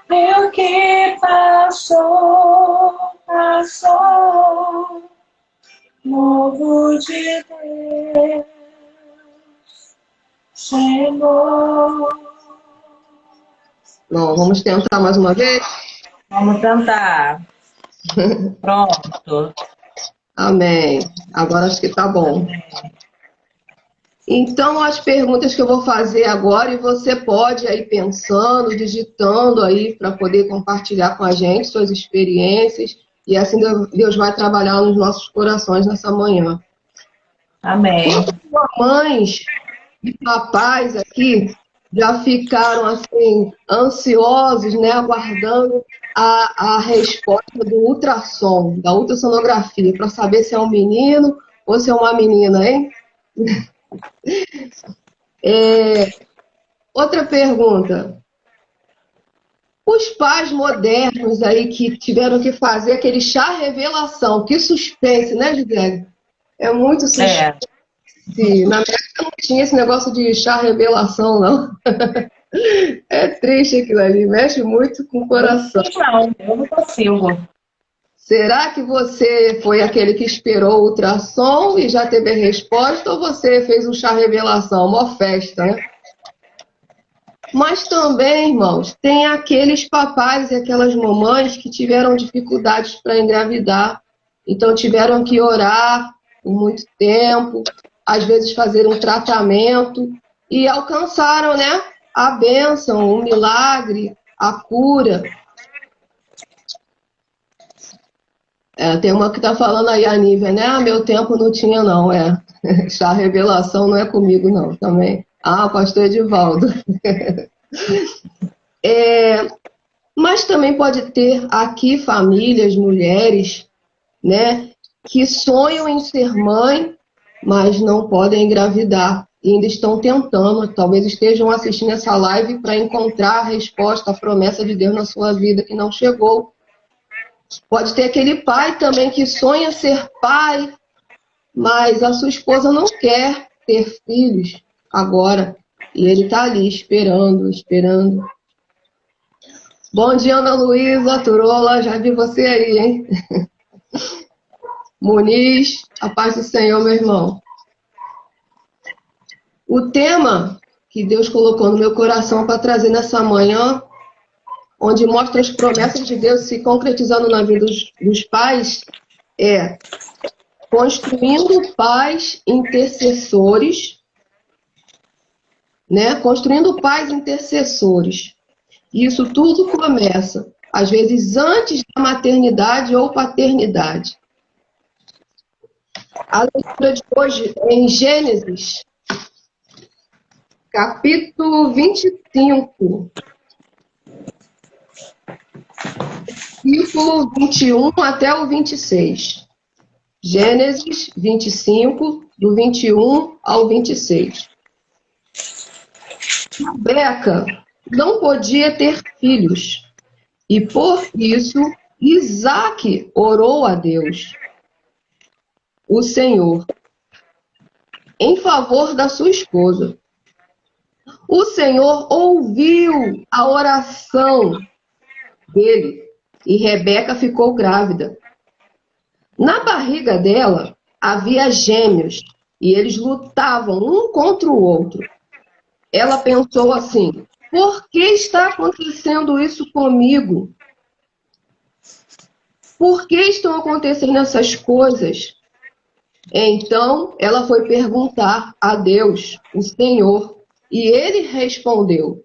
E o que passou, passou. Novo de Deus chegou. Bom, vamos tentar mais uma vez? Vamos tentar. Pronto. Amém. Agora acho que tá bom. Então, as perguntas que eu vou fazer agora, e você pode aí pensando, digitando aí para poder compartilhar com a gente suas experiências, e assim Deus vai trabalhar nos nossos corações nessa manhã. Amém. Quantas mamães e papais aqui já ficaram assim ansiosos, né, aguardando a resposta do ultrassom, da ultrassonografia, para saber se é um menino ou se é uma menina, hein? Outra pergunta. Os pais modernos aí que tiveram que fazer aquele chá revelação, que suspense, né, Gisele? É muito suspense. Na minha época não tinha esse negócio de chá revelação, não. É triste aquilo ali, mexe muito com o coração. Não, eu não consigo. Será que você foi aquele que esperou o ultrassom e já teve a resposta, ou você fez um chá revelação, uma festa, né? Mas também, irmãos, tem aqueles papais e aquelas mamães que tiveram dificuldades para engravidar, então tiveram que orar por muito tempo, às vezes fazer um tratamento e alcançaram, né, a bênção, o milagre, a cura. Tem uma que está falando aí, a Nívia, né? Ah, meu tempo não tinha, não. A revelação não é comigo, não, também. Ah, pastor Edivaldo. Mas também pode ter aqui famílias, mulheres, né? Que sonham em ser mãe, mas não podem engravidar. E ainda estão tentando, talvez estejam assistindo essa live para encontrar a resposta, a promessa de Deus na sua vida que não chegou. Pode ter aquele pai também que sonha ser pai, mas a sua esposa não quer ter filhos agora. E ele está ali esperando, esperando. Bom dia, Ana Luísa, Turola, já vi você aí, hein? Muniz, a paz do Senhor, meu irmão. O tema que Deus colocou no meu coração para trazer nessa manhã, onde mostra as promessas de Deus se concretizando na vida dos pais, é construindo pais intercessores, né? Construindo pais intercessores. Isso tudo começa, às vezes, antes da maternidade ou paternidade. A leitura de hoje é em Gênesis, capítulo 25, versículo 21 até o 26. Gênesis 25, do 21 ao 26. Rebeca não podia ter filhos, e por isso Isaque orou a Deus, o Senhor, em favor da sua esposa. O Senhor ouviu a oração dele e Rebeca ficou grávida. Na barriga dela havia gêmeos e eles lutavam um contra o outro. Ela pensou assim: por que está acontecendo isso comigo? Por que estão acontecendo essas coisas? Então ela foi perguntar a Deus, o Senhor, e ele respondeu: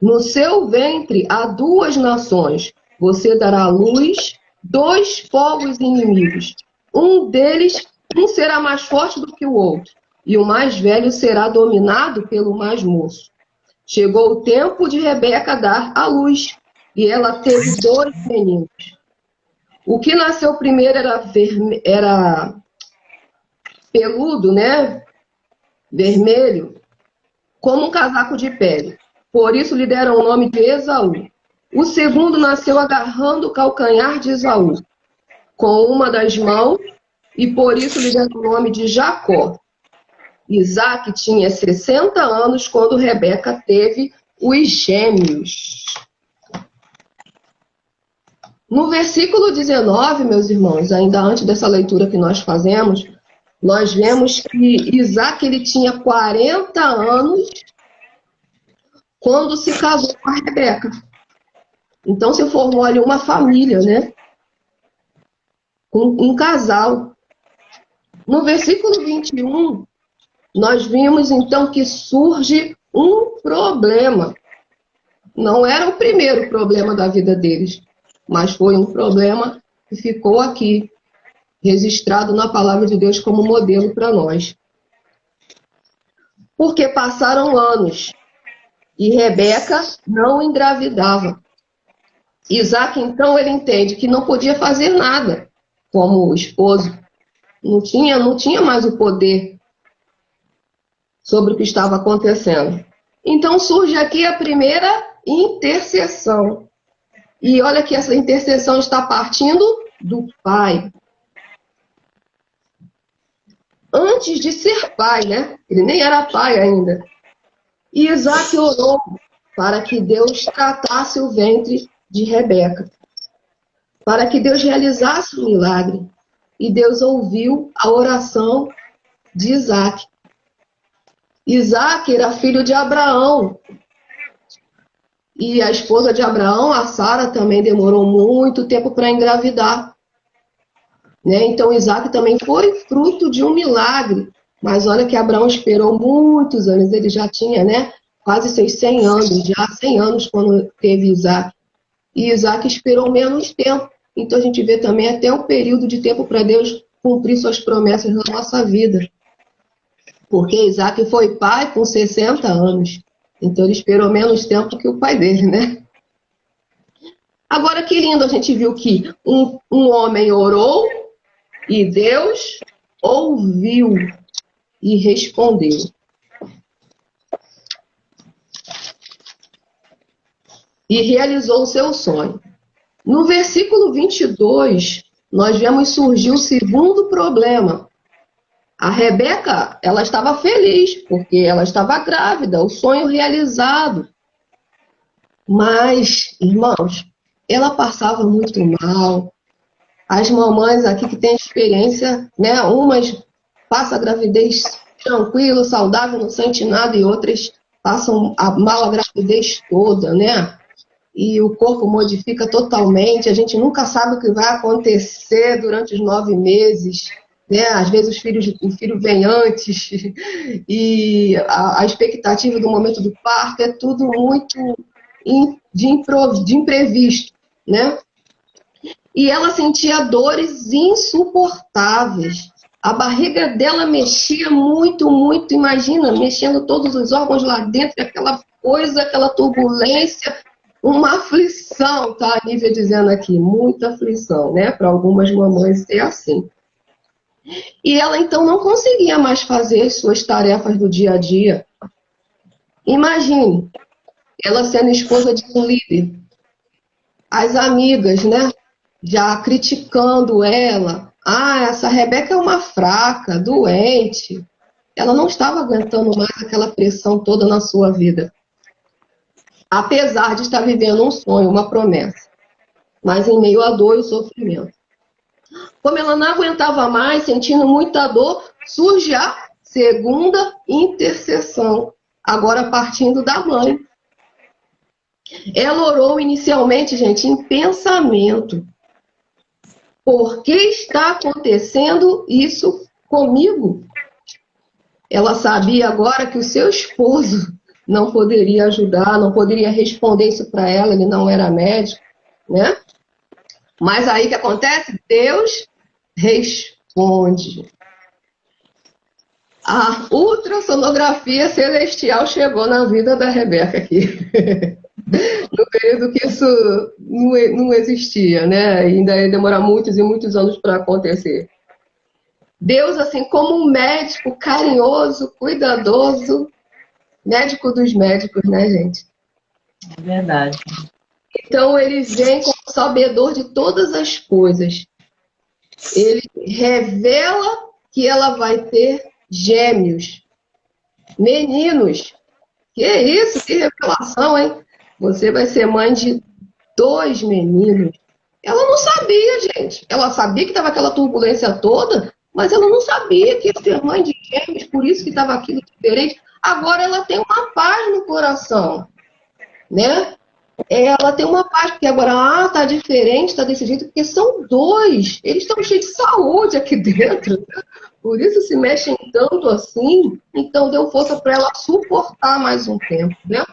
no seu ventre há duas nações, você dará à luz 2 povos inimigos. Um deles será mais forte do que o outro, e o mais velho será dominado pelo mais moço. Chegou o tempo de Rebeca dar à luz, e ela teve 2 meninos. O que nasceu primeiro era peludo, né? Vermelho, como um casaco de pele. Por isso lhe deram o nome de Esaú. O segundo nasceu agarrando o calcanhar de Esaú, com uma das mãos, e por isso lhe deram o nome de Jacó. Isaque tinha 60 anos quando Rebeca teve os gêmeos. No versículo 19, meus irmãos, ainda antes dessa leitura que nós fazemos, nós vemos que Isaac ele tinha 40 anos quando se casou com a Rebeca. Então se formou ali uma família, né? Um casal. No versículo 21, nós vimos então que surge um problema. Não era o primeiro problema da vida deles, mas foi um problema que ficou aqui, registrado na palavra de Deus como modelo para nós. Porque passaram anos e Rebeca não engravidava. Isaac, então, ele entende que não podia fazer nada como esposo. Não tinha mais o poder sobre o que estava acontecendo. Então surge aqui a primeira intercessão. E olha que essa intercessão está partindo do pai. Antes de ser pai, né? Ele nem era pai ainda. E Isaac orou para que Deus tratasse o ventre de Rebeca. Para que Deus realizasse o milagre. E Deus ouviu a oração de Isaac. Isaac era filho de Abraão. E a esposa de Abraão, a Sara, também demorou muito tempo para engravidar. Né? Então Isaac também foi fruto de um milagre. Mas olha que Abraão esperou muitos anos. Ele já tinha, né, quase seus 100 anos, já 100 anos quando teve Isaac. E Isaac esperou menos tempo. Então a gente vê também até um período de tempo para Deus cumprir suas promessas na nossa vida. Porque Isaac foi pai com 60 anos. Então ele esperou menos tempo que o pai dele, né? Agora que lindo, a gente viu que um homem orou e Deus ouviu e respondeu. E realizou o seu sonho. No versículo 22, nós vemos surgir o segundo problema. A Rebeca, ela estava feliz, porque ela estava grávida, o sonho realizado. Mas, irmãos, ela passava muito mal. As mamães aqui que têm experiência, né? Umas passam a gravidez tranquilo, saudável, não sente nada, e outras passam mal a gravidez toda, né? E o corpo modifica totalmente, a gente nunca sabe o que vai acontecer durante os 9 meses, né? Às vezes o filho vem antes, e a expectativa do momento do parto é tudo muito de imprevisto, né? E ela sentia dores insuportáveis. A barriga dela mexia muito, muito, imagina, mexendo todos os órgãos lá dentro, aquela coisa, aquela turbulência, uma aflição, tá? A Nívia dizendo aqui, muita aflição, né? Para algumas mamães é assim. E ela então não conseguia mais fazer suas tarefas do dia a dia. Imagine, ela sendo esposa de um líder, as amigas, né? Já criticando ela. Ah, essa Rebeca é uma fraca, doente. Ela não estava aguentando mais aquela pressão toda na sua vida. Apesar de estar vivendo um sonho, uma promessa. Mas em meio à dor e sofrimento. Como ela não aguentava mais, sentindo muita dor, surge a segunda intercessão. Agora partindo da mãe. Ela orou inicialmente, gente, em pensamento. Por que está acontecendo isso comigo? Ela sabia agora que o seu esposo não poderia ajudar, não poderia responder isso para ela, ele não era médico, né? Mas aí o que acontece? Deus responde. A ultrassonografia celestial chegou na vida da Rebeca aqui. No período que isso não existia, né? Ainda ia demorar muitos e muitos anos para acontecer. Deus, assim como um médico carinhoso, cuidadoso, médico dos médicos, né, gente? É verdade. Então, ele vem como sabedor de todas as coisas. Ele revela que ela vai ter gêmeos, meninos. Que isso? Que revelação, hein? Você vai ser mãe de 2 meninos. Ela não sabia, gente. Ela sabia que estava aquela turbulência toda, mas ela não sabia que ia ser mãe de gêmeos, por isso que estava aquilo diferente. Agora ela tem uma paz no coração, né? Ela tem uma paz, porque agora, tá diferente, tá desse jeito, porque são dois. Eles estão cheios de saúde aqui dentro, né? Por isso se mexem tanto assim. Então deu força para ela suportar mais um tempo, né?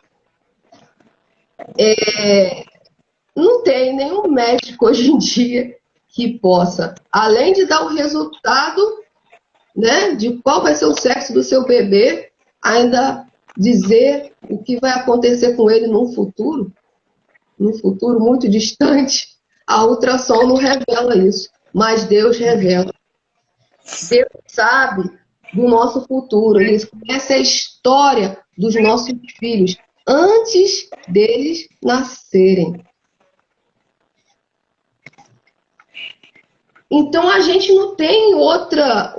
Não tem nenhum médico hoje em dia que possa, além de dar o resultado, né, de qual vai ser o sexo do seu bebê, ainda dizer o que vai acontecer com ele num futuro muito distante. A ultrassom não revela isso, mas Deus revela. Deus sabe do nosso futuro, Ele conhece a história dos nossos filhos antes deles nascerem. Então, a gente não tem outra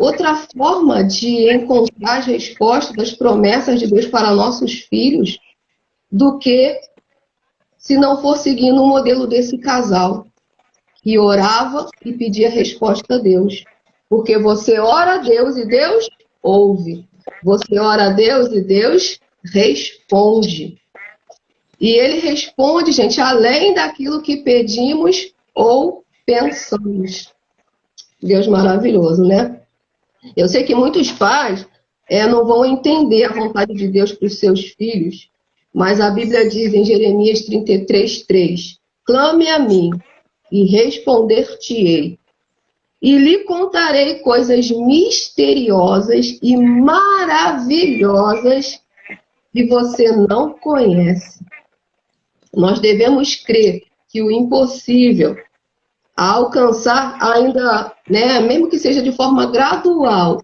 forma de encontrar as respostas das promessas de Deus para nossos filhos do que se não for seguindo o modelo desse casal, que orava e pedia resposta a Deus. Porque você ora a Deus e Deus ouve. Você ora a Deus e Deus responde. E Ele responde, gente, além daquilo que pedimos ou pensamos. Deus maravilhoso, né? Eu sei que muitos pais não vão entender a vontade de Deus para os seus filhos, mas a Bíblia diz em Jeremias 33:3: clame a mim e responder-te-ei, e lhe contarei coisas misteriosas e maravilhosas que você não conhece. Nós devemos crer que o impossível a alcançar ainda, né, mesmo que seja de forma gradual,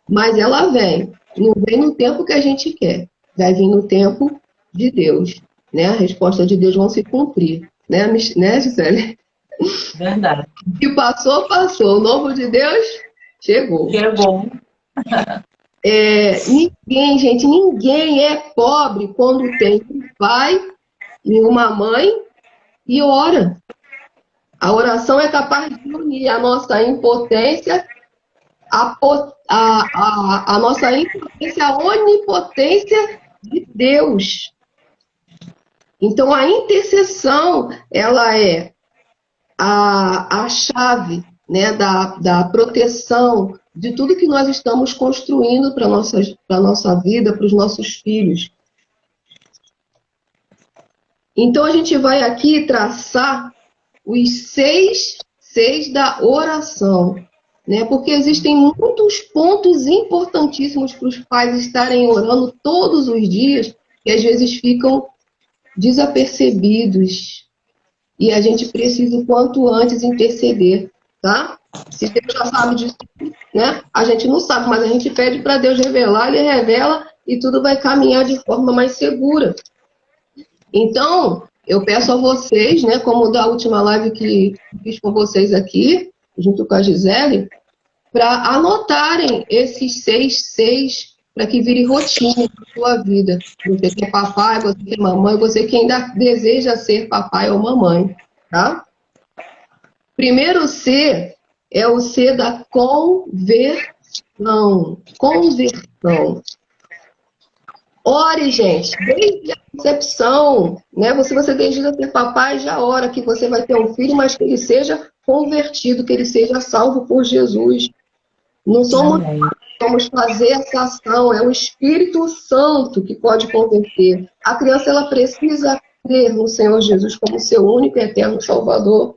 mas ela vem. Não vem no tempo que a gente quer, vai vir no tempo de Deus, né? A resposta de Deus vão se cumprir, né, Gisele? Verdade. O que passou, passou. O novo de Deus chegou. Chegou. Ninguém, gente, ninguém é pobre quando tem um pai e uma mãe e ora. A oração é capaz de unir a nossa impotência, a nossa impotência, a onipotência de Deus. Então, a intercessão, ela é a chave, né, da proteção de tudo que nós estamos construindo para a nossa vida, para os nossos filhos. Então, a gente vai aqui traçar os seis da oração, né? Porque existem muitos pontos importantíssimos para os pais estarem orando todos os dias que às vezes ficam desapercebidos. E a gente precisa o quanto antes interceder, tá? Se Deus já sabe disso, né? A gente não sabe, mas a gente pede para Deus revelar, Ele revela e tudo vai caminhar de forma mais segura. Então, eu peço a vocês, né, como da última live que fiz com vocês aqui, junto com a Gisele, para anotarem esses seis, para que vire rotina na sua vida. Você que é papai, você que é mamãe, você que ainda deseja ser papai ou mamãe, tá? Primeiro C é o C da conversão. Conversão. Ore, gente, desde a concepção, né? Se você deseja ser papai, já ora que você vai ter um filho, mas que ele seja convertido, que ele seja salvo por Jesus. Não somos nós que vamos fazer essa ação, é o Espírito Santo que pode converter. A criança, ela precisa crer no Senhor Jesus como seu único e eterno Salvador.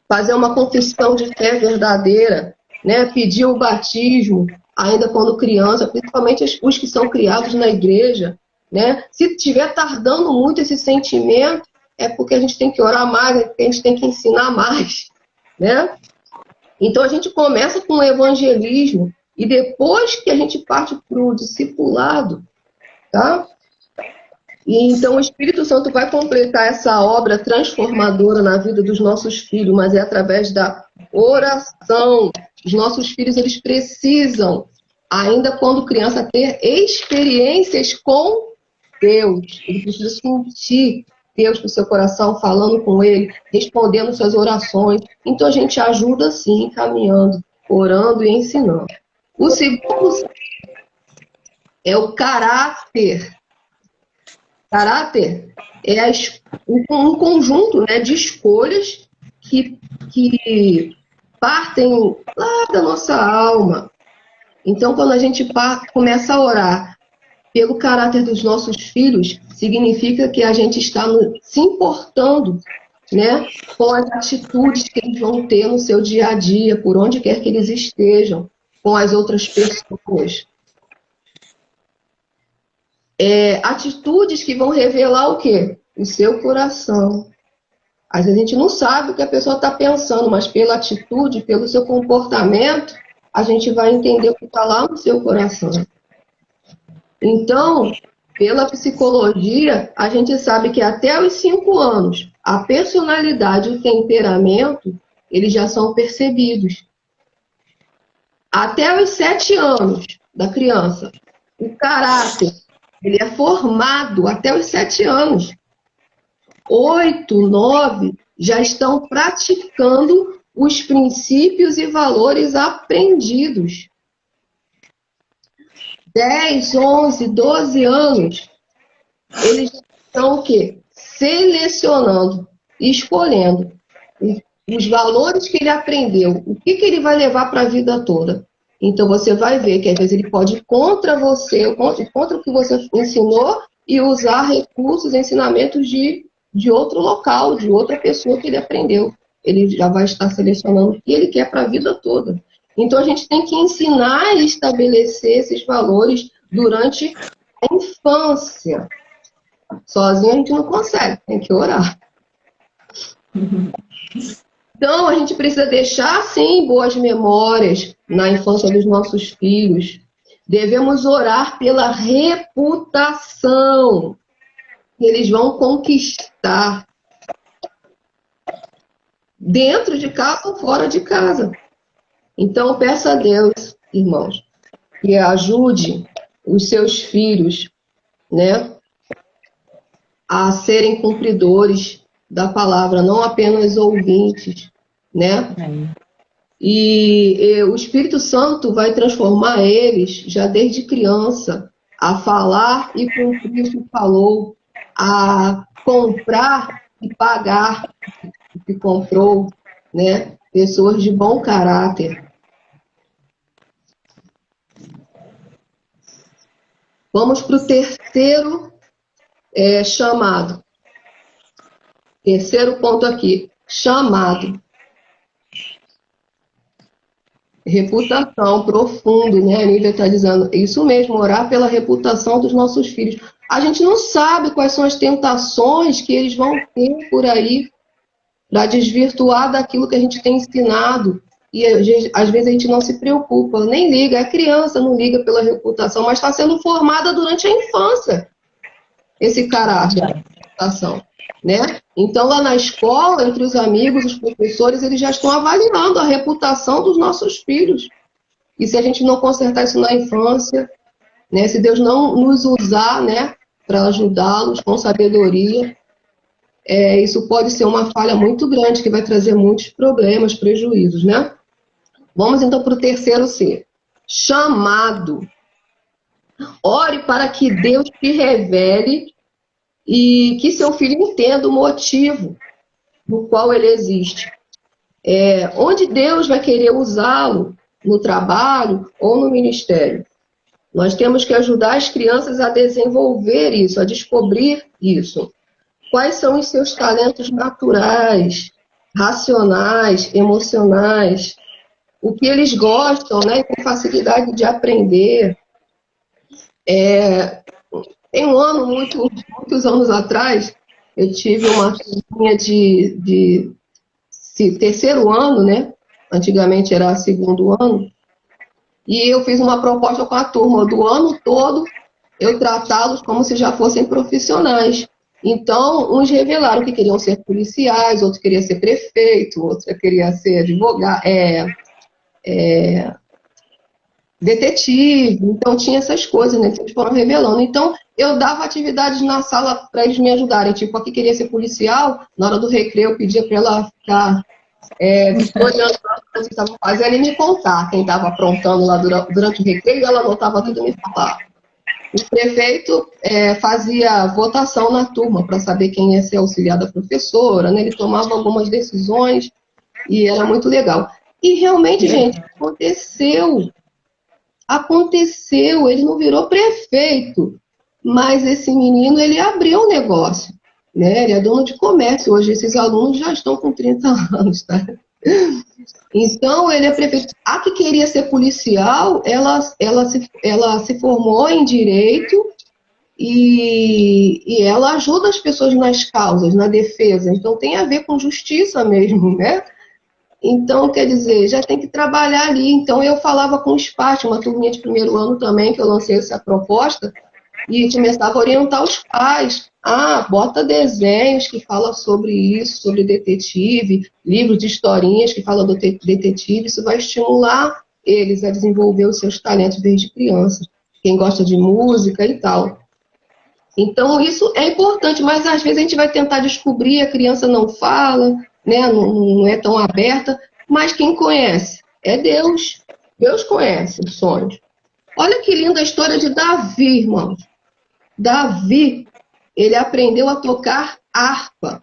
Fazer uma confissão de fé verdadeira, né? Pedir o batismo, ainda quando criança, principalmente os que são criados na igreja, né? Se estiver tardando muito esse sentimento, é porque a gente tem que orar mais, é porque a gente tem que ensinar mais, né? Então a gente começa com o evangelismo e depois que a gente parte para o discipulado, tá? E então o Espírito Santo vai completar essa obra transformadora na vida dos nossos filhos, mas é através da oração. Os nossos filhos, eles precisam, ainda quando criança, ter experiências com Deus. Ele precisa sentir Deus para o seu coração, falando com Ele, respondendo suas orações. Então a gente ajuda sim, caminhando, orando e ensinando. O segundo é o caráter. Caráter é um conjunto, né, de escolhas que partem lá da nossa alma. Então, quando a gente começa a orar pelo caráter dos nossos filhos, significa que a gente está se importando, né, com as atitudes que eles vão ter no seu dia a dia, por onde quer que eles estejam, com as outras pessoas. Atitudes que vão revelar o quê? O seu coração. Às vezes a gente não sabe o que a pessoa está pensando, mas pela atitude, pelo seu comportamento, a gente vai entender o que está lá no seu coração. Então, pela psicologia, a gente sabe que até os 5 anos, a personalidade e o temperamento, eles já são percebidos. Até os 7 anos da criança, o caráter, ele é formado até os 7 anos. 8, 9 já estão praticando os princípios e valores aprendidos. 10, 11, 12 anos, eles estão o quê? Selecionando, escolhendo os valores que ele aprendeu, o que ele vai levar para a vida toda. Então você vai ver que às vezes ele pode ir contra você, contra o que você ensinou e usar recursos, ensinamentos de outro local, de outra pessoa que ele aprendeu. Ele já vai estar selecionando o que ele quer para a vida toda. Então a gente tem que ensinar e estabelecer esses valores durante a infância. Sozinho a gente não consegue, tem que orar. Então a gente precisa deixar, sim, boas memórias na infância dos nossos filhos. Devemos orar pela reputação que eles vão conquistar dentro de casa ou fora de casa. Então, peça a Deus, irmãos, que ajude os seus filhos, né, a serem cumpridores da palavra, não apenas ouvintes, né? E o Espírito Santo vai transformar eles, já desde criança, a falar e cumprir o que falou, a comprar e pagar o que comprou, né? Pessoas de bom caráter. Vamos para o terceiro chamado. Terceiro ponto aqui, chamado. Reputação, profundo, né? A Nívia está dizendo isso mesmo, orar pela reputação dos nossos filhos. A gente não sabe quais são as tentações que eles vão ter por aí para desvirtuar daquilo que a gente tem ensinado. E às vezes a gente não se preocupa, nem liga. A criança não liga pela reputação, mas está sendo formada durante a infância esse caráter da reputação, né? Então, lá na escola, entre os amigos, os professores, eles já estão avaliando a reputação dos nossos filhos. E se a gente não consertar isso na infância, né, se Deus não nos usar, né, para ajudá-los com sabedoria, isso pode ser uma falha muito grande que vai trazer muitos problemas, prejuízos, né? Vamos então para o terceiro C. Chamado. Ore para que Deus te revele e que seu filho entenda o motivo no qual ele existe. Onde Deus vai querer usá-lo, no trabalho ou no ministério. Nós temos que ajudar as crianças a desenvolver isso, a descobrir isso. Quais são os seus talentos naturais, racionais, emocionais, o que eles gostam, né, tem facilidade de aprender. Tem um ano, muitos anos atrás, eu tive uma turminha de terceiro ano, né? Antigamente era segundo ano. E eu fiz uma proposta com a turma do ano todo, eu tratá-los como se já fossem profissionais. Então, uns revelaram que queriam ser policiais, outros queriam ser prefeito, outros queriam ser advogado, detetive. Então, tinha essas coisas, né, que eles foram revelando. Então, eu dava atividades na sala para eles me ajudarem. Tipo, aqui queria ser policial, na hora do recreio eu pedia para ela ficar olhando o que eles estavam fazendo e me contar quem estava aprontando lá durante o recreio, ela anotava tudo e me falava. O prefeito fazia votação na turma para saber quem ia ser auxiliar da professora, né? Ele tomava algumas decisões e era muito legal. E realmente, gente, aconteceu, ele não virou prefeito, mas esse menino, ele abriu um negócio, né? Ele é dono de comércio, hoje esses alunos já estão com 30 anos, tá? Então, ele é prefeito. A que queria ser policial, ela se formou em Direito e ela ajuda as pessoas nas causas, na defesa. Então, tem a ver com justiça mesmo, né? Então, quer dizer, já tem que trabalhar ali. Então, eu falava com os pais, uma turminha de primeiro ano também, que eu lancei essa proposta, e começava a orientar os pais. Bota desenhos que falam sobre isso, sobre detetive, livros de historinhas que falam do detetive. Isso vai estimular eles a desenvolver os seus talentos desde criança. Quem gosta de música e tal. Então, isso é importante, mas às vezes a gente vai tentar descobrir, a criança não fala, né? Não é tão aberta, mas quem conhece é Deus. Deus conhece os sonhos. Olha que linda a história de Davi, irmãos. Davi, ele aprendeu a tocar harpa.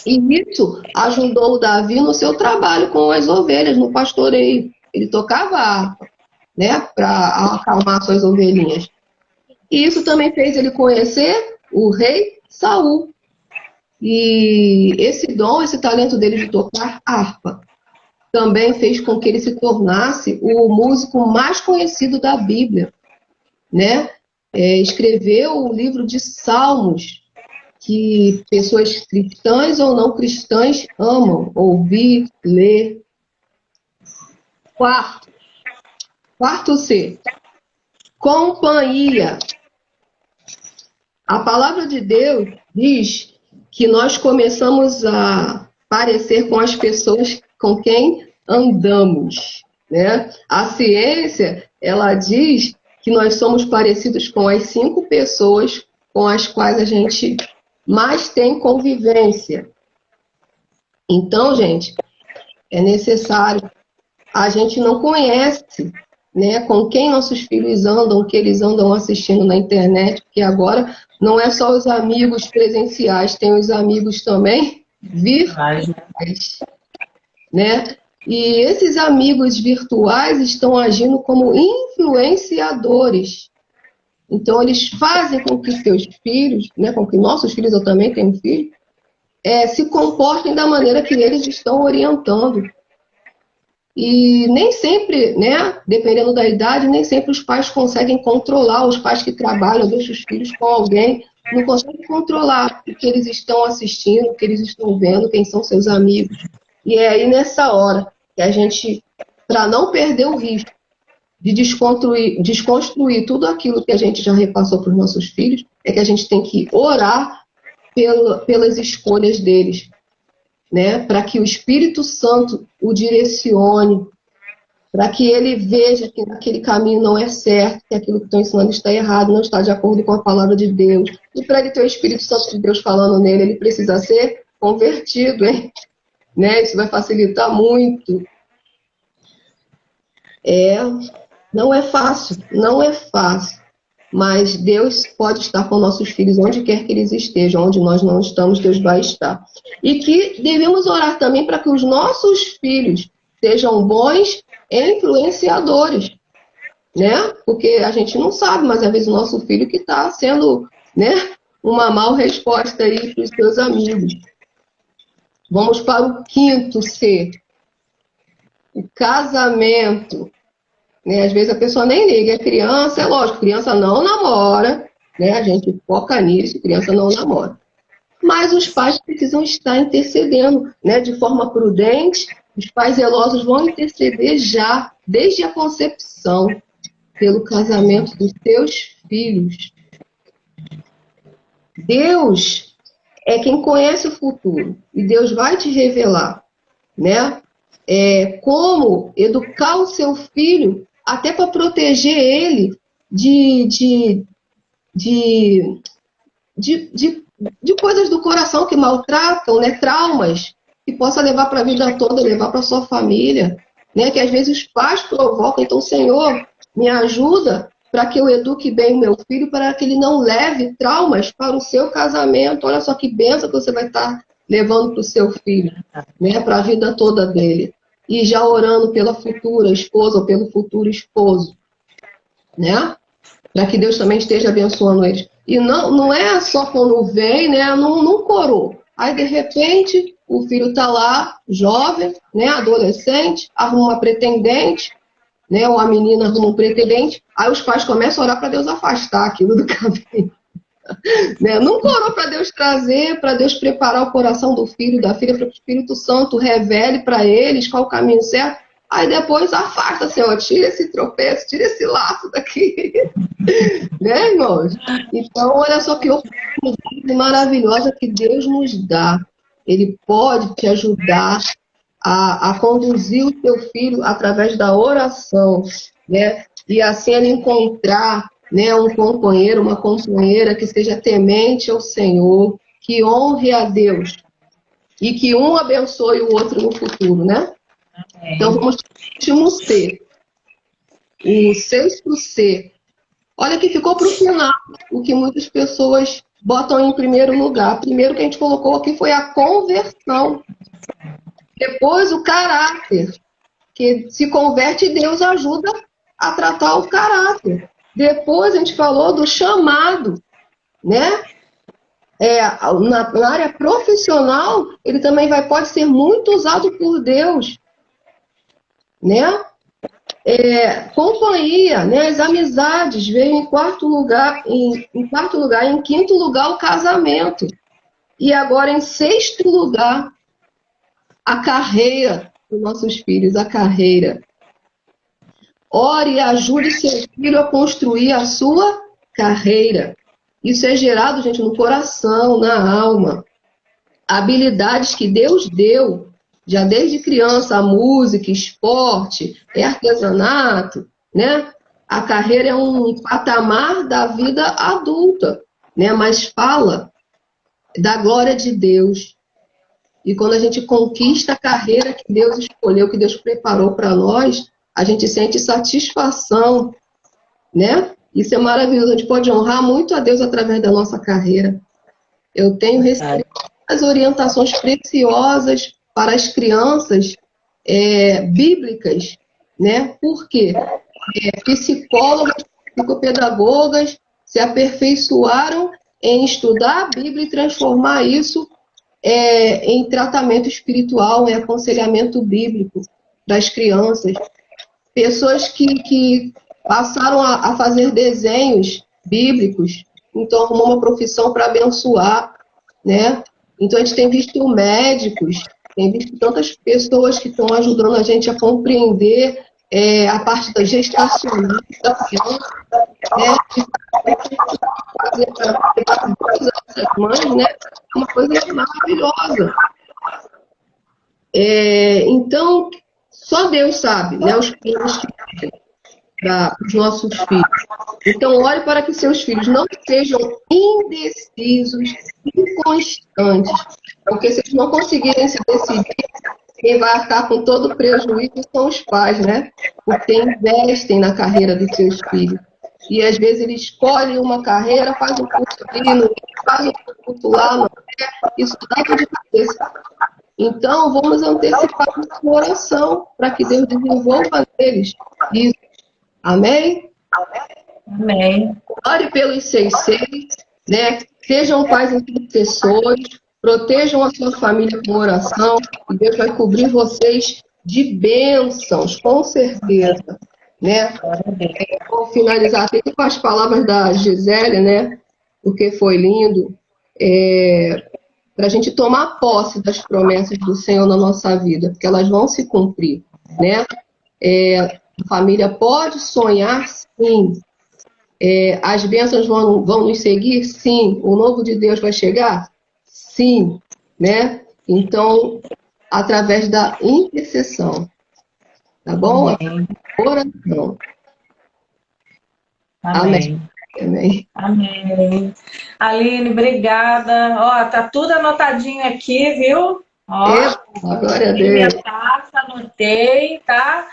E isso ajudou o Davi no seu trabalho com as ovelhas, no pastoreio. Ele tocava harpa, né, para acalmar suas ovelhinhas. E isso também fez ele conhecer o rei Saul. E esse dom, esse talento dele de tocar harpa, também fez com que ele se tornasse o músico mais conhecido da Bíblia, né? Escreveu o livro de Salmos, que pessoas cristãs ou não cristãs amam ouvir, ler. Quarto C, companhia. A palavra de Deus diz que nós começamos a parecer com as pessoas com quem andamos, né? A ciência, ela diz que nós somos parecidos com as 5 pessoas com as quais a gente mais tem convivência. Então, gente, é necessário. A gente não conhece, né, com quem nossos filhos andam, o que eles andam assistindo na internet, porque agora não é só os amigos presenciais, tem os amigos também virtuais, né? E esses amigos virtuais estão agindo como influenciadores. Então, eles fazem com que seus filhos, né, com que nossos filhos, eu também tenho filho, se comportem da maneira que eles estão orientando. E nem sempre, né, dependendo da idade, nem sempre os pais conseguem controlar, os pais que trabalham, deixam os filhos com alguém, não conseguem controlar o que eles estão assistindo, o que eles estão vendo, quem são seus amigos. E é aí nessa hora que a gente, para não perder o risco de desconstruir tudo aquilo que a gente já repassou para os nossos filhos, é que a gente tem que orar pelas escolhas deles, né? Para que o Espírito Santo o direcione, para que ele veja que aquele caminho não é certo, que aquilo que estão ensinando está errado, não está de acordo com a palavra de Deus. E para ele ter o Espírito Santo de Deus falando nele, ele precisa ser convertido, hein? Né? Isso vai facilitar muito. Não é fácil, não é fácil. Mas Deus pode estar com nossos filhos onde quer que eles estejam, onde nós não estamos, Deus vai estar. E que devemos orar também para que os nossos filhos sejam bons influenciadores, né? Porque a gente não sabe, mas às vezes o nosso filho que está sendo, né, uma mal resposta aí para os seus amigos. Vamos para o 5º C, o casamento. Né? Às vezes a pessoa nem liga, é criança, é lógico, criança não namora, né? A gente foca nisso, criança não namora. Mas os pais precisam estar intercedendo, né? De forma prudente, os pais zelosos vão interceder já, desde a concepção, pelo casamento dos seus filhos. Deus é quem conhece o futuro, e Deus vai te revelar, né? Como educar o seu filho, até para proteger ele de de, de coisas do coração que maltratam, né? Traumas, que possa levar para a vida toda, levar para sua família, né? Que às vezes os pais provocam. Então, Senhor, me ajuda para que eu eduque bem o meu filho, para que ele não leve traumas para o seu casamento. Olha só que bênção que você vai estar levando para o seu filho, né? Para a vida toda dele. E já orando pela futura esposa ou pelo futuro esposo, né? Para que Deus também esteja abençoando eles. E não é só quando vem, né? Não corou. Aí, de repente, o filho está lá, jovem, né? Adolescente, arruma uma pretendente, né? Ou a menina arruma um pretendente. Aí os pais começam a orar para Deus afastar aquilo do caminho. Né? Não corou para Deus trazer, para Deus preparar o coração do filho, da filha, para que o Espírito Santo revele para eles qual o caminho certo. Aí depois afasta, Senhor, tira esse tropeço, tira esse laço daqui. Né, irmãos? Então, olha só que oportunidade maravilhosa que Deus nos dá. Ele pode te ajudar a conduzir o teu filho através da oração, né? E assim ele encontrar, né, um companheiro, uma companheira que seja temente ao Senhor, que honre a Deus e que um abençoe o outro no futuro, né? Então vamos para o último C, o sexto C. Olha que ficou para o final, o que muitas pessoas botam em primeiro lugar. Primeiro que a gente colocou aqui foi a conversão. Depois o caráter, que se converte e Deus ajuda a tratar o caráter. Depois a gente falou do chamado, né? Na área profissional, ele também pode ser muito usado por Deus, né? Companhia, né? As amizades veio em quarto lugar, em quinto lugar o casamento. E agora em sexto lugar, a carreira dos nossos filhos, a carreira. Ore e ajude seu filho a construir a sua carreira. Isso é gerado, gente, no coração, na alma. Habilidades que Deus deu, já desde criança, a música, esporte, artesanato, né? A carreira é um patamar da vida adulta, né? Mas fala da glória de Deus. E quando a gente conquista a carreira que Deus escolheu, que Deus preparou para nós, a gente sente satisfação, né? Isso é maravilhoso. A gente pode honrar muito a Deus através da nossa carreira. Eu tenho recebido as orientações preciosas para as crianças bíblicas, né? Por quê? Psicólogas, psicopedagogas se aperfeiçoaram em estudar a Bíblia e transformar isso em tratamento espiritual, em aconselhamento bíblico das crianças. Pessoas que passaram a fazer desenhos bíblicos, então arrumou uma profissão para abençoar, né? Então a gente tem visto médicos, tem visto tantas pessoas que estão ajudando a gente a compreender a parte da gestacional da criança, né? Fazer para essas mães, né? É uma coisa maravilhosa. Então, só Deus sabe, né? Os planos que tem para os nossos filhos. Então, ore para que seus filhos não sejam indecisos, inconstantes. Porque se eles não conseguirem se decidir, quem vai arcar com todo o prejuízo são os pais, né? Porque investem na carreira dos seus filhos. E às vezes eles escolhem uma carreira, fazem um curso aqui, fazem um curso lá, não quer, isso dá de cabeça. Então, vamos antecipar a oração para que Deus desenvolva neles isso. Amém? Amém. Ore pelos 6, né? Sejam pais intercessores, protejam a sua família com oração, e Deus vai cobrir vocês de bênçãos, com certeza, né? Vou finalizar aqui com as palavras da Gisele, né? Porque foi lindo. Para a gente tomar posse das promessas do Senhor na nossa vida, porque elas vão se cumprir, né? A família pode sonhar, sim. As bênçãos vão nos seguir, sim. O novo de Deus vai chegar, sim, né? Então, através da intercessão, tá bom? Amém. Oração. Amém. Amém. Amém. Aline, obrigada. Ó, tá tudo anotadinho aqui, viu? Ó, Glória a tem minha Deus. taça, anotei, tá?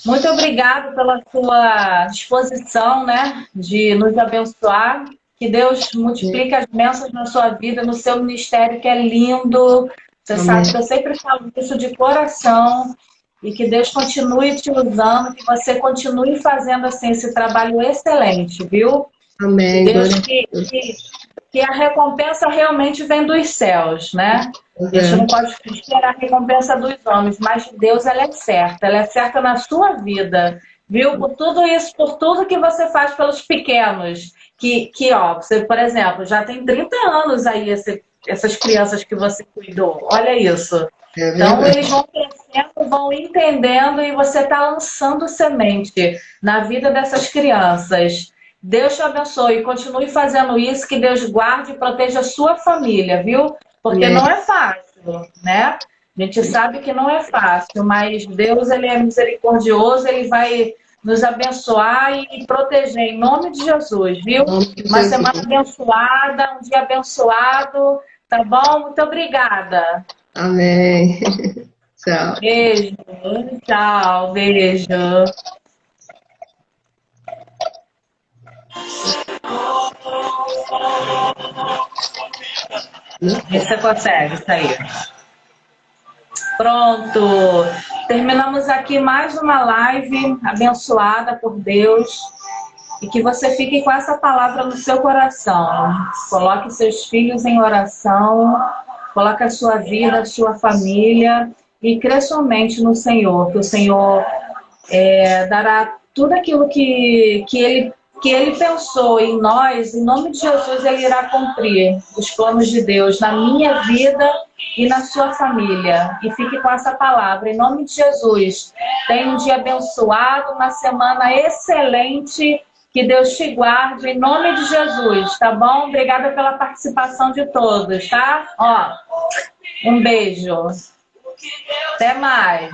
Muito obrigada pela sua disposição, né, de nos abençoar. Que Deus multiplique as bênçãos na sua vida, no seu ministério, que é lindo. Você Amém. sabe que eu sempre falo isso de coração. E que Deus continue te usando, que você continue fazendo assim esse trabalho excelente, viu? Que Amém. Deus Glória que, a Deus. que, que a recompensa realmente vem dos céus, né? A gente não pode esperar a recompensa dos homens, mas de Deus ela é certa na sua vida, viu? Por tudo isso, por tudo que você faz pelos pequenos, ó, você, por exemplo, já tem 30 anos aí essas crianças que você cuidou, olha isso. É Então, verdade. eles vão crescendo, vão entendendo e você está lançando semente na vida dessas crianças. Deus te abençoe, continue fazendo isso, que Deus guarde e proteja a sua família, viu? Porque Amém. não é fácil, né? A gente sabe que não é fácil, mas Deus, ele é misericordioso, ele vai nos abençoar e proteger em nome de Jesus, Em viu? nome de Uma Jesus. semana abençoada, um dia abençoado, tá bom? Muito obrigada. Amém. Tchau. Beijo, tchau, beijo. Vê se você consegue sair. Pronto. Terminamos aqui mais uma live abençoada por Deus. E que você fique com essa palavra no seu coração. Coloque seus filhos em oração. Coloque a sua vida, a sua família. E crê somente no Senhor. Que o Senhor dará tudo aquilo que ele pensou em nós, em nome de Jesus, ele irá cumprir os planos de Deus na minha vida e na sua família. E fique com essa palavra, em nome de Jesus. Tenha um dia abençoado, uma semana excelente. Que Deus te guarde, em nome de Jesus, tá bom? Obrigada pela participação de todos, tá? Ó, um beijo. Até mais.